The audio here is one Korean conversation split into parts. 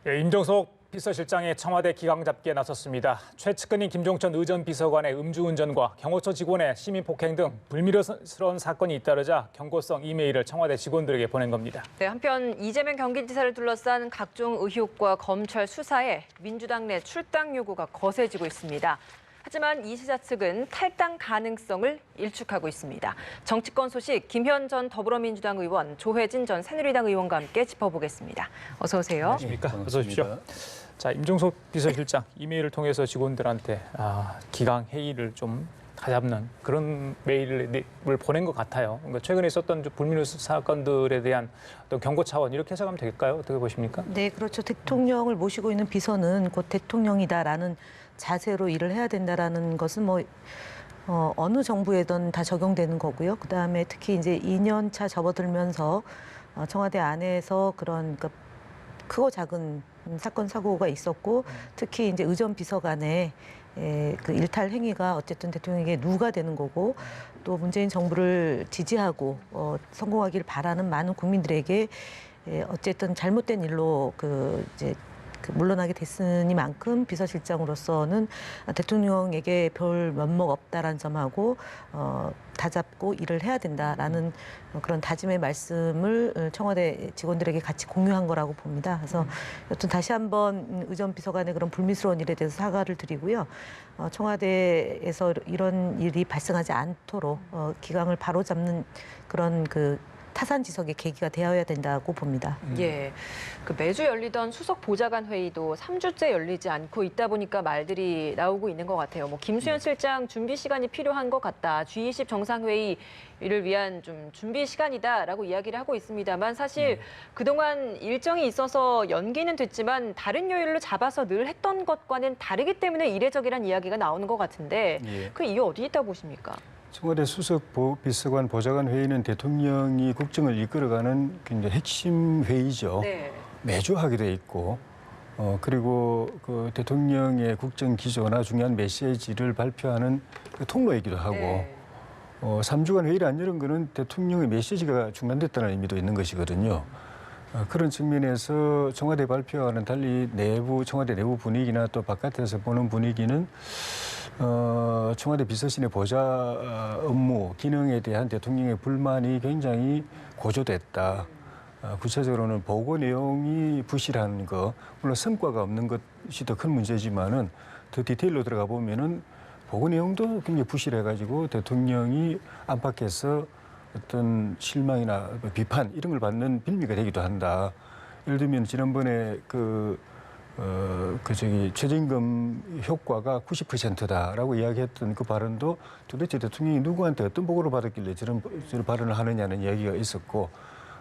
예, 임종석 비서실장이 청와대 기강 잡기에 나섰습니다. 최측근인 김종천 의전 비서관의 음주운전과 경호처 직원의 시민폭행 등 불미스러운 사건이 잇따르자 경고성 이메일을 청와대 직원들에게 보낸 겁니다. 네, 한편 이재명 경기지사를 둘러싼 각종 의혹과 검찰 수사에 민주당 내 출당 요구가 거세지고 있습니다. 하지만 이 지사 측은 탈당 가능성을 일축하고 있습니다. 정치권 소식 김현 전 더불어민주당 의원, 조혜진 전 새누리당 의원과 함께 짚어보겠습니다. 어서 오세요. 안녕하십니까? 어서 오십시오. 자, 임종석 비서실장 이메일을 통해서 직원들한테 기강 회의를 좀 가잡는 그런 메일을 보낸 것 같아요. 그러니까 최근에 있었던 불미스러운 사건들에 대한 어떤 경고 차원 이렇게 해석하면 될까요? 어떻게 보십니까? 네, 그렇죠. 대통령을 모시고 있는 비서는 곧 대통령이다라는 자세로 일을 해야 된다라는 것은 어느 정부에든 다 적용되는 거고요. 그다음에 특히 이제 2년 차 접어들면서 청와대 안에서 그런 크고 작은 사건 사고가 있었고 특히 이제 의전 비서관의 그 일탈 행위가 어쨌든 대통령에게 누가 되는 거고 또 문재인 정부를 지지하고 성공하길 바라는 많은 국민들에게 어쨌든 잘못된 일로 물러나게 됐으니만큼 비서실장으로서는 대통령에게 별 면목 없다라는 점하고 다잡고 일을 해야 된다라는 그런 다짐의 말씀을 청와대 직원들에게 같이 공유한 거라고 봅니다. 그래서 여튼 다시 한번 의전 비서관의 그런 불미스러운 일에 대해서 사과를 드리고요. 청와대에서 이런 일이 발생하지 않도록 기강을 바로잡는 그런 타산지석의 계기가 되어야 된다고 봅니다. 예, 매주 열리던 수석 보좌관 회의도 3주째 열리지 않고 있다 보니까 말들이 나오고 있는 것 같아요. 김수현 실장 준비 시간이 필요한 것 같다. G20 정상회의를 위한 좀 준비 시간이다라고 이야기를 하고 있습니다만 사실 그동안 일정이 있어서 연기는 됐지만 다른 요일로 잡아서 늘 했던 것과는 다르기 때문에 이례적이라는 이야기가 나오는 것 같은데 그 이유 어디 있다고 보십니까? 청와대 수석 비서관 보좌관 회의는 대통령이 국정을 이끌어가는 굉장히 핵심 회의죠. 네. 매주 하게 돼 있고 그리고 대통령의 국정 기조나 중요한 메시지를 발표하는 통로이기도 하고 3주간 회의를 안 열은 거는 대통령의 메시지가 중단됐다는 의미도 있는 것이거든요. 그런 측면에서 청와대 발표와는 달리 청와대 내부 분위기나 또 바깥에서 보는 분위기는 청와대 비서실의 보좌 업무, 기능에 대한 대통령의 불만이 굉장히 고조됐다. 구체적으로는 보고 내용이 부실한 거, 물론 성과가 없는 것이 더 큰 문제지만은 더 디테일로 들어가 보면은 보고 내용도 굉장히 부실해가지고 대통령이 안팎에서 어떤 실망이나 비판 이런 걸 받는 빌미가 되기도 한다. 예를 들면 지난번에 최저임금 효과가 90%다라고 이야기했던 그 발언도 도대체 대통령이 누구한테 어떤 보고를 받았길래 저런 발언을 하느냐는 이야기가 있었고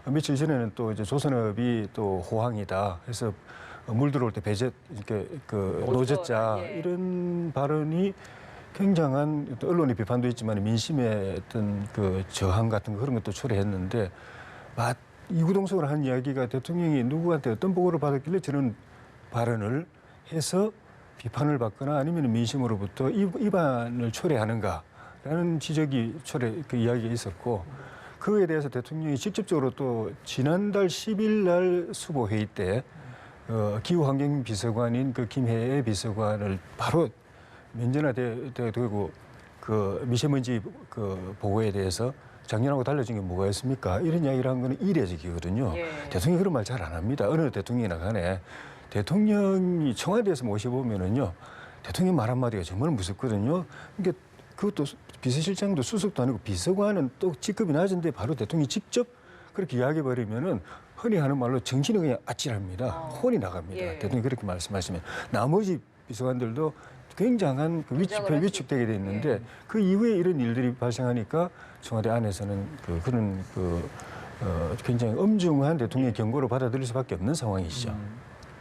며칠 전에는 또 이제 조선업이 또 호황이다 해서 물 들어올 때 배제 이렇게 노젓자 이런 발언이 굉장한 언론의 비판도 있지만 민심의 어떤 저항 같은 그런 것도 초래했는데 이구동성으로 한 이야기가 대통령이 누구한테 어떤 보고를 받았길래 저는 발언을 해서 비판을 받거나 아니면 민심으로부터 이반을 초래하는가라는 지적이 이야기가 있었고 그거에 대해서 대통령이 직접적으로 또 지난달 10일 날 수보회의 때 기후환경비서관인 김혜애 비서관을 바로 면전화되고 미세먼지 보고에 대해서 작년하고 달라진 게 뭐가 있습니까? 이런 이야기를 한 거는 이례적이거든요. 대통령이 그런 말 잘 안 합니다. 어느 대통령이나 간에. 대통령이 청와대에서 모셔보면은요, 대통령 말 한마디가 정말 무섭거든요. 그러니까 그것도 비서실장도 수석도 아니고 비서관은 또 직급이 낮은데 바로 대통령이 직접 그렇게 이야기해버리면은 흔히 하는 말로 정신이 그냥 아찔합니다. 혼이 나갑니다. 대통령이 그렇게 말씀하시면. 나머지 비서관들도 굉장한 위축되게 돼 있는데 그 이후에 이런 일들이 발생하니까 청와대 안에서는 굉장히 엄중한 대통령의 경고를 받아들일 수밖에 없는 상황이시죠.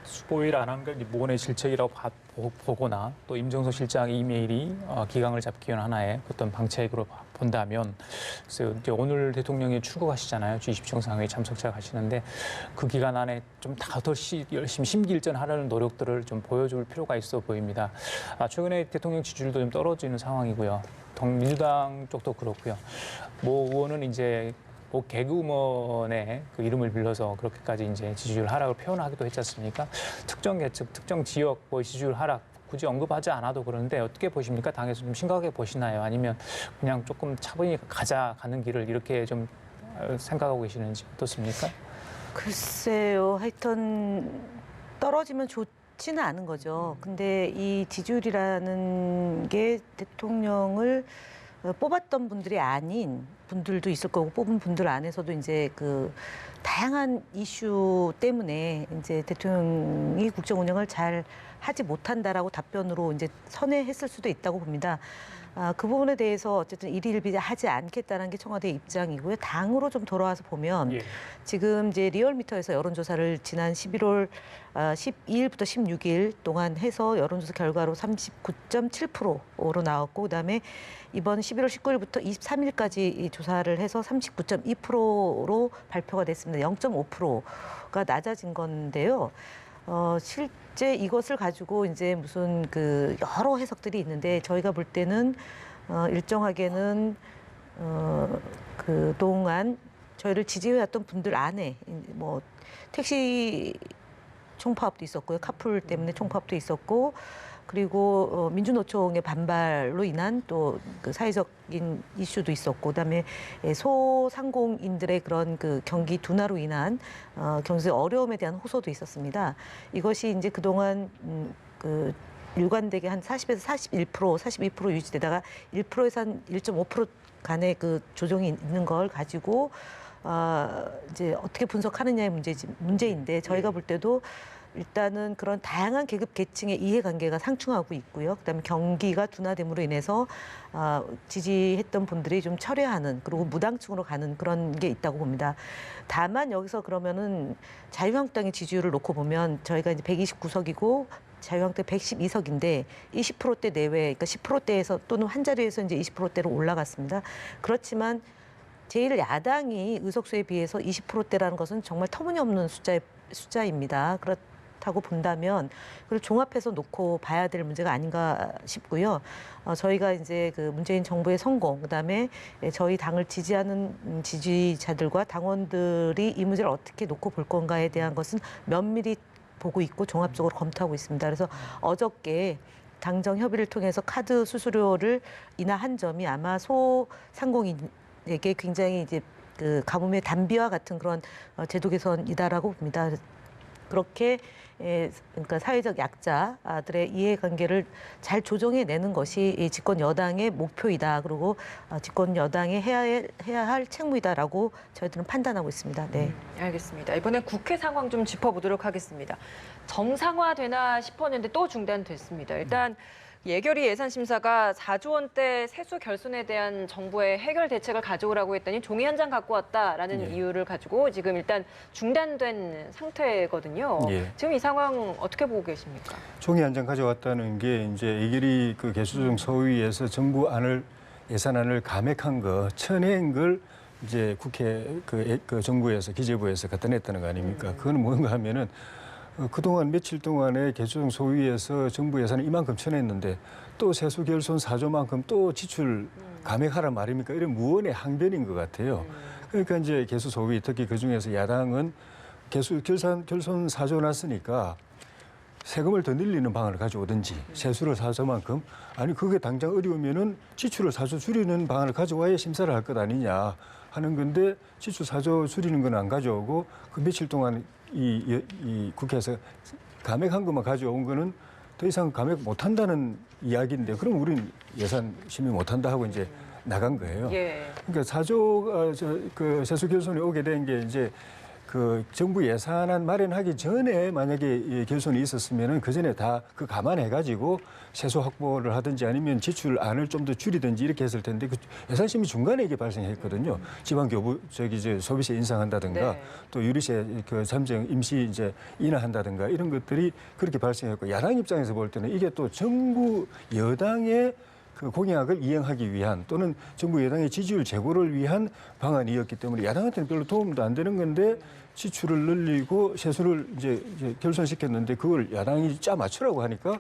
수보회의를 안 한 걸 모건의 실책이라고 보거나 또 임종석 실장 이메일이 기강을 잡기 위한 하나의 어떤 방책으로 본다면 그래서 이제 오늘 대통령이 출국하시잖아요. G20 정상회의 참석자 가시는데 그 기간 안에 좀 더 열심히 심기일전하려는 노력들을 좀 보여줄 필요가 있어 보입니다. 최근에 대통령 지지율도 좀 떨어지는 상황이고요. 민주당 쪽도 그렇고요. 모 의원은 이제 뭐 개그우먼의 그 이름을 빌려서 그렇게까지 이제 지지율 하락을 표현하기도 했지 않습니까? 특정 계층, 특정 지역 뭐 지지율 하락 굳이 언급하지 않아도 그러는데 어떻게 보십니까? 당에서 좀 심각하게 보시나요? 아니면 그냥 조금 차분히 가는 길을 이렇게 좀 생각하고 계시는지 어떻습니까? 글쎄요. 하여튼 떨어지면 좋지는 않은 거죠. 근데 이 지지율이라는 게 대통령을 뽑았던 분들이 아닌 분들도 있을 거고 뽑은 분들 안에서도 이제 그 다양한 이슈 때문에 이제 대통령이 국정 운영을 잘 하지 못한다라고 답변으로 이제 선회했을 수도 있다고 봅니다. 그 부분에 대해서 어쨌든 일희일비하지 않겠다는 게 청와대의 입장이고요. 당으로 좀 돌아와서 보면 예. 지금 이제 리얼미터에서 여론조사를 지난 11월 12일부터 16일 동안 해서 여론조사 결과로 39.7%로 나왔고 그다음에 이번 11월 19일부터 23일까지 이 조사를 해서 39.2%로 발표가 됐습니다. 0.5%가 낮아진 건데요. 실제 이것을 가지고 이제 무슨 그 여러 해석들이 있는데 저희가 볼 때는 일정하게는 그 동안 저희를 지지해왔던 분들 안에 뭐 택시 총파업도 있었고요, 카풀 때문에 총파업도 있었고. 그리고 민주노총의 반발로 인한 또 그 사회적인 이슈도 있었고, 그다음에 소상공인들의 그런 그 경기 둔화로 인한 경제 어려움에 대한 호소도 있었습니다. 이것이 이제 그동안 그 일관되게 한 40에서 41%, 42% 유지되다가 1%에서 한 1.5% 간의 그 조정이 있는 걸 가지고 이제 어떻게 분석하느냐의 문제인데 저희가 볼 때도. 일단은 그런 다양한 계급 계층의 이해관계가 상충하고 있고요. 그다음에 경기가 둔화됨으로 인해서 지지했던 분들이 좀 철회하는 그리고 무당층으로 가는 그런 게 있다고 봅니다. 다만 여기서 그러면은 자유한국당의 지지율을 놓고 보면 저희가 이제 129석이고 자유한국당 112석인데 20%대 내외, 그러니까 10%대에서 또는 한 자리에서 이제 20%대로 올라갔습니다. 그렇지만 제일 야당이 의석수에 비해서 20%대라는 것은 정말 터무니없는 숫자입니다. 그렇다고 본다면 그걸 종합해서 놓고 봐야 될 문제가 아닌가 싶고요. 저희가 이제 그 문재인 정부의 성공, 그다음에 저희 당을 지지하는 지지자들과 당원들이 이 문제를 어떻게 놓고 볼 건가에 대한 것은 면밀히 보고 있고 종합적으로 검토하고 있습니다. 그래서 어저께 당정 협의를 통해서 카드 수수료를 인하한 점이 아마 소상공인에게 굉장히 이제 그 가뭄의 단비와 같은 그런 제도 개선이다라고 봅니다. 그렇게 그러니까 사회적 약자들의 이해관계를 잘 조정해내는 것이 이 집권 여당의 목표이다. 그리고 집권 여당이 해야 할 책무이다라고 저희들은 판단하고 있습니다. 네. 알겠습니다. 이번엔 국회 상황 좀 짚어보도록 하겠습니다. 정상화되나 싶었는데 또 중단됐습니다. 일단 예결위 예산심사가 4조 원대 세수 결손에 대한 정부의 해결 대책을 가져오라고 했더니 종이 한 장 갖고 왔다라는 이유를 가지고 지금 일단 중단된 상태거든요. 지금 이 상황 어떻게 보고 계십니까? 종이 한 장 가져왔다는 게 이제 예결위 그 개수조정 소위에서 정부 예산안을 감액한 거, 쳐낸 걸 이제 국회 그 정부에서 기재부에서 갖다 냈다는 거 아닙니까? 그건 뭔가 하면은 그동안 며칠 동안에 개수조정 소위에서 정부 예산을 이만큼 쳐냈는데 또 세수 결손 4조만큼 또 지출 감액하란 말입니까? 이런 무언의 항변인 것 같아요. 그러니까 이제 개수 소위 특히 그중에서 야당은 결손 4조 났으니까 세금을 더 늘리는 방안을 가져오든지 세수를 4조만큼 아니 그게 당장 어려우면은 지출을 4조 줄이는 방안을 가져와야 심사를 할 것 아니냐 하는 건데 지출 4조 줄이는 건 안 가져오고 그 며칠 동안 이 국회에서 감액한 것만 가져온 거는 더 이상 감액 못 한다는 이야기인데 그럼 우린 예산 심의 못 한다 하고 이제 나간 거예요. 그러니까 4조가 그 세수 결손이 오게 된 게 이제 그 정부 예산안 마련하기 전에 만약에 이 결손이 있었으면은 그 전에 다 그 감안해가지고 세수 확보를 하든지 아니면 지출안을 좀 더 줄이든지 이렇게 했을 텐데 그 예산심의 중간에 이게 발생했거든요. 지방교부 소비세 인상한다든가 또 유류세 그 잠정 임시 이제 인하한다든가 이런 것들이 그렇게 발생했고 야당 입장에서 볼 때는 이게 또 정부 여당의 그 공약을 이행하기 위한 또는 정부 여당의 지지율 제고를 위한 방안이었기 때문에 야당한테는 별로 도움도 안 되는 건데 지출을 늘리고 세수를 이제 결손시켰는데 그걸 야당이 짜 맞추라고 하니까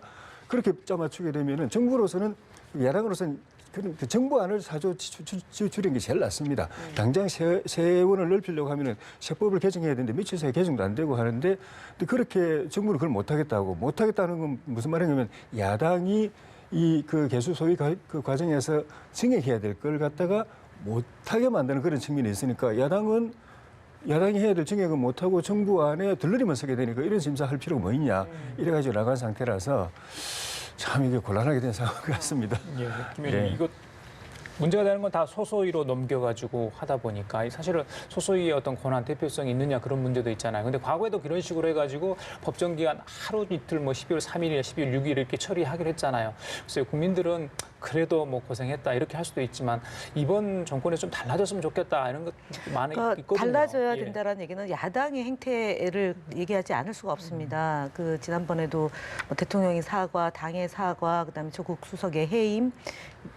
그렇게 짜 맞추게 되면은 정부로서는 야당으로서는 그런 그 정부안을 사조 줄인 게 제일 낫습니다. 당장 세원을 넓히려고 하면은 세법을 개정해야 되는데 며칠 사이에 개정도 안 되고 하는데 근데 그렇게 정부는 그걸 못하겠다는 건 무슨 말이냐면 야당이 이 그 개수 소위 그 과정에서 증액해야 될 걸 갖다가 못하게 만드는 그런 측면이 있으니까 야당이 해야 될 증액은 못하고 정부 안에 들러리만 서게 되니까 이런 심사할 필요가 뭐 있냐 이래가지고 나간 상태라서 참 이게 곤란하게 된 상황 같습니다. 예, 김 의원님, 네. 이거 문제가 되는 건 다 소소위로 넘겨가지고 하다 보니까 사실은 소소위의 어떤 권한 대표성이 있느냐 그런 문제도 있잖아요. 근데 과거에도 그런 식으로 해가지고 법정 기간 하루 이틀 뭐 12월 3일이나 12월 6일 이렇게 처리하기로 했잖아요. 그래서 국민들은 그래도 뭐 고생했다 이렇게 할 수도 있지만 이번 정권에 좀 달라졌으면 좋겠다 이런 것 많이 그러니까 있거든요. 달라져야 예. 된다라는 얘기는 야당의 행태를 얘기하지 않을 수가 없습니다. 그 지난번에도 뭐 대통령의 사과, 당의 사과, 그다음에 조국 수석의 해임,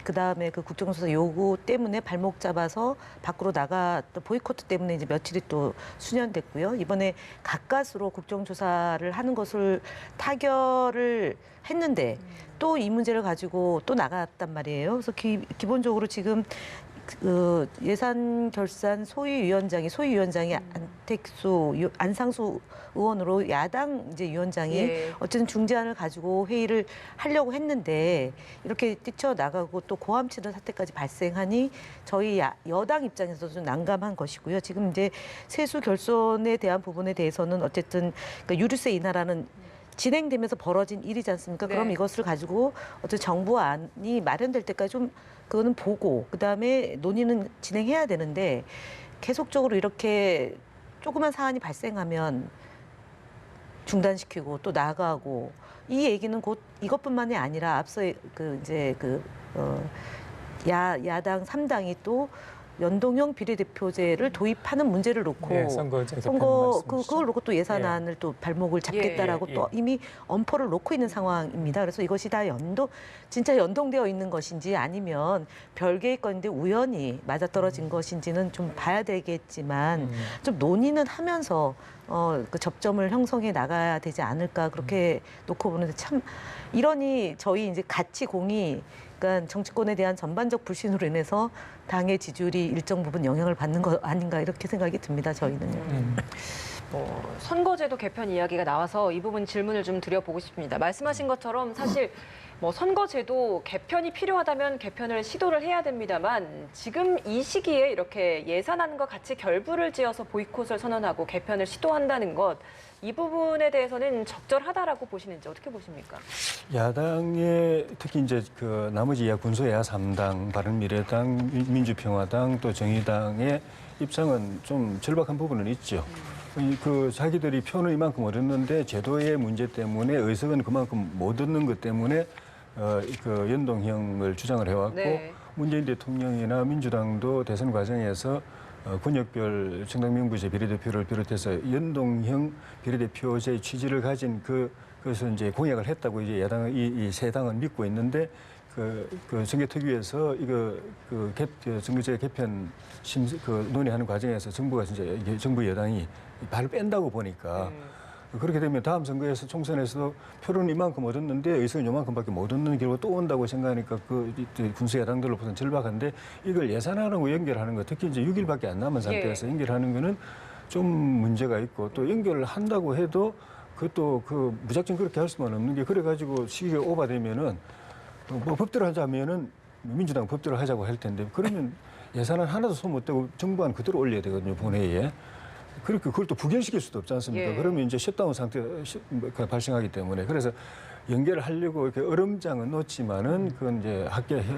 그다음에 그 국정조사 요구 때문에 발목 잡아서 밖으로 나갔던 보이콧 때문에 이제 며칠이 또 수년됐고요. 이번에 가까스로 국정조사를 하는 것을 타결을 했는데 또 이 문제를 가지고 또 나갔단 말이에요. 그래서 기본적으로 지금 그 예산 결산 소위위원장이 안상수 의원으로 야당 이제 위원장이 예. 어쨌든 중재안을 가지고 회의를 하려고 했는데 이렇게 뛰쳐나가고 또 고함치는 사태까지 발생하니 저희 여당 입장에서도 좀 난감한 것이고요. 지금 이제 세수 결손에 대한 부분에 대해서는 어쨌든 그러니까 유류세 인하라는 진행되면서 벌어진 일이지 않습니까? 네. 그럼 이것을 가지고 어떤 정부안이 마련될 때까지 좀 그거는 보고 그다음에 논의는 진행해야 되는데 계속적으로 이렇게 조그만 사안이 발생하면 중단시키고 또 나가고 이 얘기는 곧 이것뿐만이 아니라 앞서 야당 3당이 또 연동형 비례대표제를 도입하는 문제를 놓고 예, 선거제에서 그걸 놓고 또 예산안을 또 발목을 잡겠다라고 예. 또 이미 엄포를 놓고 있는 상황입니다. 그래서 이것이 다 진짜 연동되어 있는 것인지 아니면 별개의 건데 우연히 맞아떨어진 것인지는 좀 봐야 되겠지만 좀 논의는 하면서 그 접점을 형성해 나가야 되지 않을까 그렇게 놓고 보는데 참 이러니 저희 이제 가치 공이 그러니까 정치권에 대한 전반적 불신으로 인해서 당의 지지율이 일정 부분 영향을 받는 거 아닌가 이렇게 생각이 듭니다. 저희는요. 선거제도 개편 이야기가 나와서 이 부분 질문을 좀 드려보고 싶습니다. 말씀하신 것처럼 사실 뭐 선거제도 개편이 필요하다면 개편을 시도를 해야 됩니다만 지금 이 시기에 이렇게 예산안과 같이 결부를 지어서 보이콧을 선언하고 개편을 시도한다는 것 이 부분에 대해서는 적절하다라고 보시는지 어떻게 보십니까? 야당의 특히 이제 그 나머지 군소야야 3당, 바른미래당, 민주평화당 또 정의당의 입장은 좀 절박한 부분은 있죠. 그 자기들이 표는 이만큼 얻었는데 제도의 문제 때문에 의석은 그만큼 못 얻는 것 때문에 그 연동형을 주장을 해왔고 네. 문재인 대통령이나 민주당도 대선 과정에서 권역별 정당 명부제 비례대표를 비롯해서 연동형 비례대표제 취지를 가진 그것을 이제 공약을 했다고 이제 야당은 이 세 당은 믿고 있는데 그 선거특위에서 선거제 개편 논의하는 과정에서 정부가 진짜 정부 여당이 발을 뺀다고 보니까 그렇게 되면 다음 선거에서 총선에서도 표는 이만큼 얻었는데 의석은 요만큼밖에 못 얻는 결과 또 온다고 생각하니까 군수 야당들로부터는 절박한데 이걸 예산안하고 연결하는 거 특히 이제 6일밖에 안 남은 상태에서 연결하는 거는 좀 문제가 있고 또 연결을 한다고 해도 그것도 무작정 그렇게 할 수만 없는 게 그래가지고 시기가 오버되면은 뭐 법대로 하자면은 민주당 법대로 하자고 할 텐데 그러면 예산안 하나도 손 못 대고 정부안 그대로 올려야 되거든요 본회의에. 그렇게 그걸 또 부결시킬 수도 없지 않습니까? 예. 그러면 이제 셧다운 상태가 발생하기 때문에 그래서 연결을 하려고 이렇게 얼음장은 놓지만은 그건 이제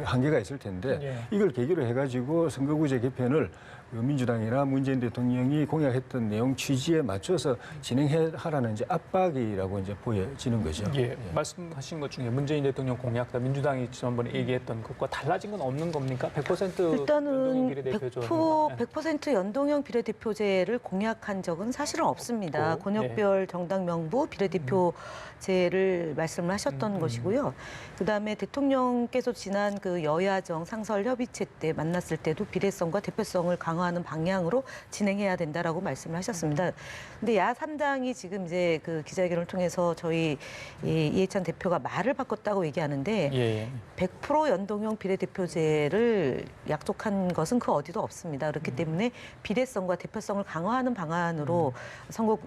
한계가 있을 텐데 예. 이걸 계기로 해가지고 선거구제 개편을 민주당이나 문재인 대통령이 공약했던 내용 취지에 맞춰서 진행하라는 이제 압박이라고 이제 보여지는 거죠. 예, 말씀하신 것 중에 문재인 대통령 공약, 민주당이 지난번에 얘기했던 것과 달라진 건 없는 겁니까? 100% 일단은 연동형 비례대표제. 100% 연동형 비례대표제를 공약한 적은 사실은 없습니다. 없고, 권역별 정당 명부 비례대표제를 말씀을 하셨던 것이고요. 그다음에 대통령께서 지난 그 여야정 상설 협의체 때 만났을 때도 비례성과 대표성을 강화하는 방향으로 진행해야 된다라고 말씀을 하셨습니다. 근데 야 3당이 지금 이제 그 기자회견을 통해서 저희 이해찬 대표가 말을 바꿨다고 얘기하는데 예. 100% 연동형 비례대표제를 약속한 것은 그 어디도 없습니다. 그렇기 때문에 비례성과 대표성을 강화하는 방안으로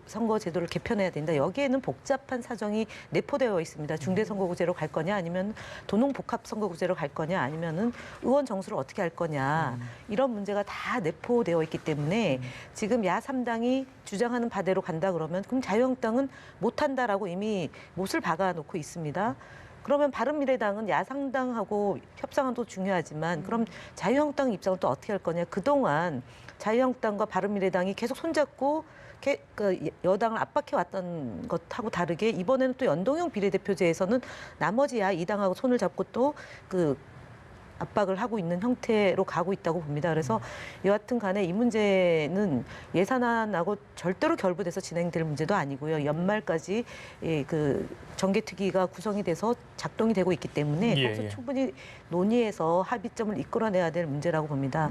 선거제도를 개편해야 된다. 여기에는 복잡한 사정이 내포되어 있습니다. 중대선거구제로 갈 거냐 아니면 도농복합선거구제로 갈 거냐 아니면은 의원 정수를 어떻게 할 거냐 이런 문제가 다 내포되어 있기 때문에 지금 야 3당이 주장하는 바대로 간다 그러면 그럼 자유한국당은 못한다라고 이미 못을 박아놓고 있습니다. 그러면 바른미래당은 야상당하고 협상은 또 중요하지만 그럼 자유한국당 입장은 또 어떻게 할 거냐. 그동안 자유한국당과 바른미래당이 계속 손잡고 그 여당을 압박해왔던 것하고 다르게 이번에는 또 연동형 비례대표제에서는 나머지 야 2당하고 손을 잡고 또 그 압박을 하고 있는 형태로 가고 있다고 봅니다. 그래서 여하튼 간에 이 문제는 예산안하고 절대로 결부돼서 진행될 문제도 아니고요. 연말까지 그 정개특위가 구성이 돼서 작동이 되고 있기 때문에 거기서 충분히 논의해서 합의점을 이끌어내야 될 문제라고 봅니다.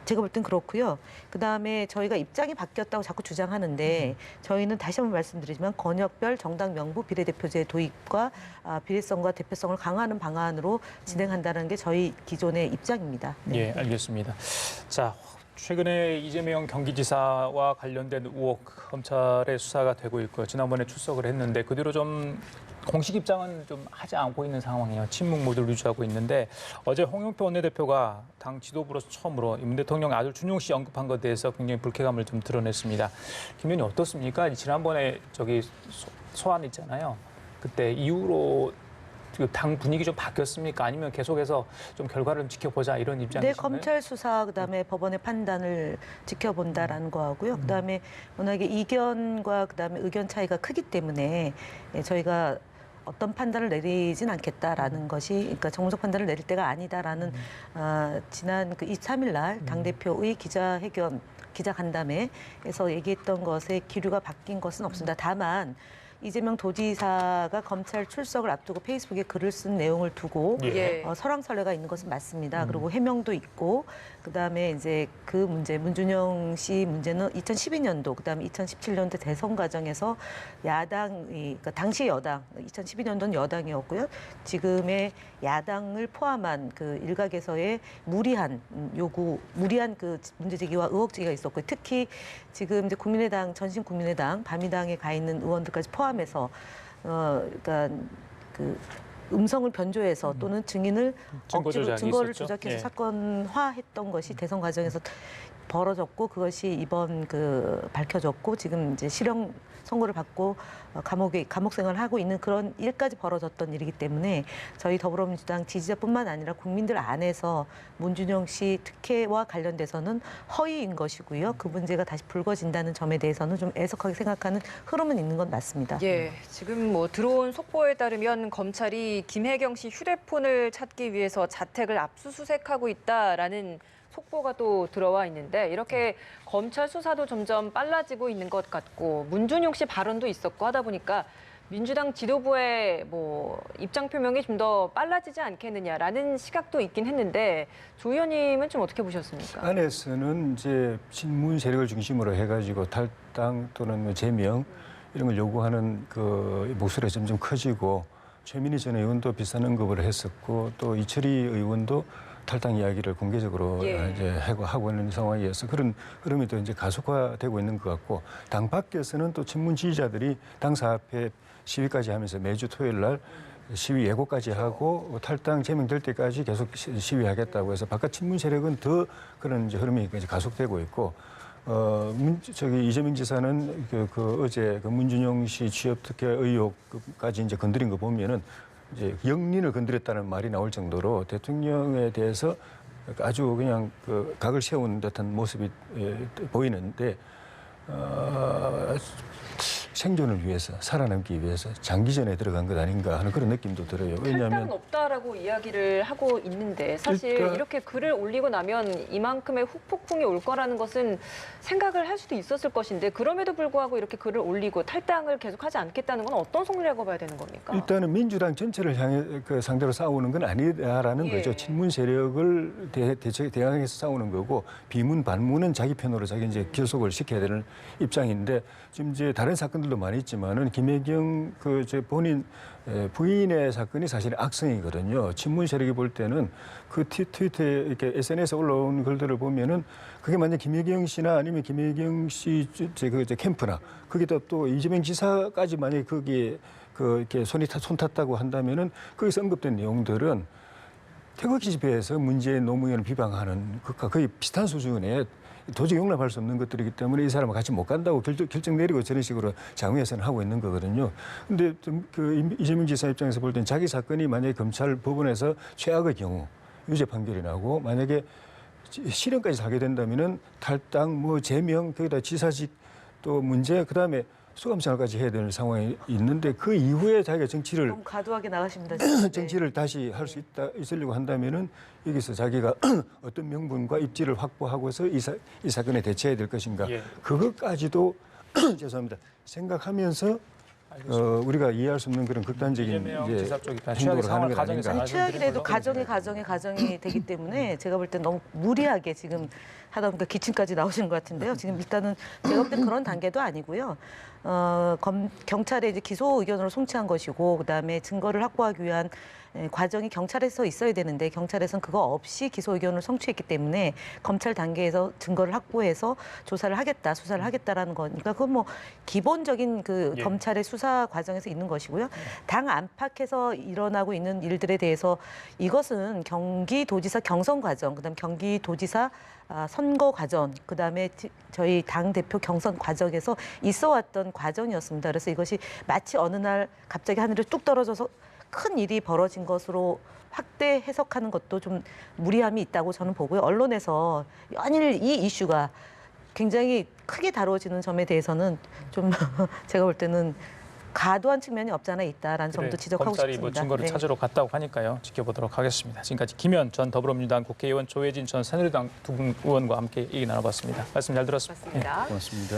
제가 볼 땐 그렇고요. 그다음에 저희가 입장이 바뀌었다고 자꾸 주장하는데 저희는 다시 한번 말씀드리지만 권역별 정당 명부 비례대표제 도입과 비례성과 대표성을 강화하는 방안으로 진행한다는 게 저희 기존의 입장입니다. 네. 예, 알겠습니다. 자, 최근에 이재명 경기지사와 관련된 의혹 검찰의 수사가 되고 있고요. 지난번에 출석을 했는데 그 뒤로 좀 공식 입장은 좀 하지 않고 있는 상황이에요. 침묵 모드를 유지하고 있는데 어제 홍영표 원내대표가 당 지도부로서 처음으로 문 대통령 아들 준용 씨 언급한 것에 대해서 굉장히 불쾌감을 좀 드러냈습니다. 김 의원님 어떻습니까? 지난번에 저기 소환 있잖아요. 그때 이후로 당 분위기 좀 바뀌었습니까? 아니면 계속해서 좀 결과를 좀 지켜보자 이런 입장이신가요? 네, 검찰 수사 그다음에 법원의 판단을 지켜본다라는 거하고요. 그다음에 워낙에 이견과 그다음에 의견 차이가 크기 때문에 저희가 어떤 판단을 내리진 않겠다라는 것이 그러니까 정무적 판단을 내릴 때가 아니다라는 지난 그 23일 날 당대표의 기자간담회에서 얘기했던 것에 기류가 바뀐 것은 없습니다. 다만 이재명 도지사가 검찰 출석을 앞두고 페이스북에 글을 쓴 내용을 두고 설왕설래가 있는 것은 맞습니다. 그리고 해명도 있고 그다음에 이제 그 문제 문준영 씨 문제는 2012년도 그다음에 2017년도 대선 과정에서 야당이 그러니까 당시 여당 2012년도는 여당이었고요. 지금의 야당을 포함한 그 일각에서의 무리한 그 문제 제기와 의혹 제기가 있었고 특히 지금 이제 국민의당 전신 국민의당 바미당에 가 있는 의원들까지 포함해서 그러니까 그 음성을 변조해서 또는 증인을 억지로 증거를 조작해서 사건화했던 것이 대선 과정에서 벌어졌고 그것이 이번 그 밝혀졌고 지금 이제 실형 선고를 받고 감옥 생활을 하고 있는 그런 일까지 벌어졌던 일이기 때문에 저희 더불어민주당 지지자뿐만 아니라 국민들 안에서 문준영 씨 특혜와 관련돼서는 허위인 것이고요. 그 문제가 다시 불거진다는 점에 대해서는 좀 애석하게 생각하는 흐름은 있는 건 맞습니다. 예, 지금 뭐 들어온 속보에 따르면 검찰이 김혜경 씨 휴대폰을 찾기 위해서 자택을 압수수색하고 있다라는 속보가 또 들어와 있는데 이렇게 검찰 수사도 점점 빨라지고 있는 것 같고 문준용 씨 발언도 있었고 하다 보니까 민주당 지도부의 뭐 입장 표명이 좀 더 빨라지지 않겠느냐라는 시각도 있긴 했는데 조 의원님은 좀 어떻게 보셨습니까? 안에서는 이제 친문 세력을 중심으로 해가지고 탈당 또는 뭐 제명 이런 걸 요구하는 그 목소리가 점점 커지고 최민희 전 의원도 비슷한 언급을 했었고 또 이철희 의원도 탈당 이야기를 공개적으로 이제 하고 있는 상황이어서 그런 흐름이 또 이제 가속화되고 있는 것 같고 당 밖에서는 또 친문 지지자들이 당사 앞에 시위까지 하면서 매주 토요일 날 시위 예고까지 하고 탈당 제명될 때까지 계속 시위하겠다고 해서 바깥 친문 세력은 더 그런 이제 흐름이 이제 가속되고 있고 이재명 지사는 어제 그 문준용 씨 취업 특혜 의혹까지 이제 건드린 거 보면은 이제 영린을 건드렸다는 말이 나올 정도로 대통령에 대해서 아주 그냥 그 각을 세운 듯한 모습이 보이는데 생존을 위해서 살아남기 위해서 장기전에 들어간 것 아닌가 하는 그런 느낌도 들어요. 탈당은 왜냐하면 없다라고 이야기를 하고 있는데 사실 그러니까 이렇게 글을 올리고 나면 이만큼의 후폭풍이 올 거라는 것은 생각을 할 수도 있었을 것인데 그럼에도 불구하고 이렇게 글을 올리고 탈당을 계속하지 않겠다는 건 어떤 속내라고 봐야 되는 겁니까? 일단은 민주당 전체를 향해 그 상대로 싸우는 건 아니다라는 예. 거죠. 친문 세력을 대항해서 싸우는 거고 비문 반문은 자기 편으로 자기 이제 결속을 시켜야 되는 입장인데 지금 이제 다른 사건들도 많이 있지만은 김혜경 그 제 본인 부인의 사건이 사실 악성이거든요. 친문 세력이 볼 때는 그 트위터에 이렇게 SNS에 올라온 글들을 보면은 그게 만약 김혜경 씨나 아니면 김혜경 씨 그 캠프나 거기다 또 이재명 지사까지 만약에 거기에 이렇게 손 탔다고 한다면은 거기서 언급된 내용들은 태극기 집회에서 문재인 노무현을 비방하는 것과 거의 비슷한 수준의 도저히 용납할 수 없는 것들이기 때문에 이 사람은 같이 못 간다고 결정 내리고 저런 식으로 장외에서는 하고 있는 거거든요. 근데 그 이재명 지사 입장에서 볼 땐 자기 사건이 만약에 검찰 법원에서 최악의 경우 유죄 판결이 나고 만약에 실형까지 가게 된다면은 탈당, 뭐 제명, 거기다 지사직 또 문제, 그다음에 수감생활까지 해야 되는 상황이 있는데 그 이후에 자기가 정치를 너무 과도하게 나가십니다. 진짜. 네. 정치를 다시 할 수 있으려고 한다면은 여기서 자기가 어떤 명분과 입지를 확보하고서 이 사건에 대처해야 될 것인가 예. 그것까지도 죄송합니다 생각하면서 우리가 이해할 수 없는 그런 극단적인 이재명 이제 지사 쪽이 행동을 최악의 하는 상황을 것 가정해서 아닌가. 아니, 최악이라도 말씀드린 가정이 되기 때문에 제가 볼 때 너무 무리하게 지금 하다 보니까 기침까지 나오시는 것 같은데요. 지금 일단은 제가 볼 때 그런 단계도 아니고요. 경찰에 이제 기소 의견으로 송치한 것이고 그다음에 증거를 확보하기 위한 과정이 경찰에서 있어야 되는데 경찰에서는 그거 없이 기소 의견을 송치했기 때문에 검찰 단계에서 증거를 확보해서 조사를 하겠다, 수사를 하겠다라는 거니까 그건 뭐 기본적인 그 예. 검찰의 수사 과정에서 있는 것이고요. 당 안팎에서 일어나고 있는 일들에 대해서 이것은 경기도지사 경선 과정, 그다음 경기도지사 선거 과정, 그다음에 저희 당 대표 경선 과정에서 있어왔던 과정이었습니다. 그래서 이것이 마치 어느 날 갑자기 하늘에 뚝 떨어져서 큰 일이 벌어진 것으로 확대 해석하는 것도 좀 무리함이 있다고 저는 보고요. 언론에서 연일 이 이슈가 굉장히 크게 다루어지는 점에 대해서는 좀 제가 볼 때는 과도한 측면이 없잖아 있다라는 점도 지적하고 검찰이 싶습니다. 뭐 증거를 네. 찾으러 갔다고 하니까요. 지켜보도록 하겠습니다. 지금까지 김현 전 더불어민주당 국회의원, 조혜진 전 새누리당 두 분 의원과 함께 얘기 나눠봤습니다. 말씀 잘 들었습니다. 맞습니다. 고맙습니다.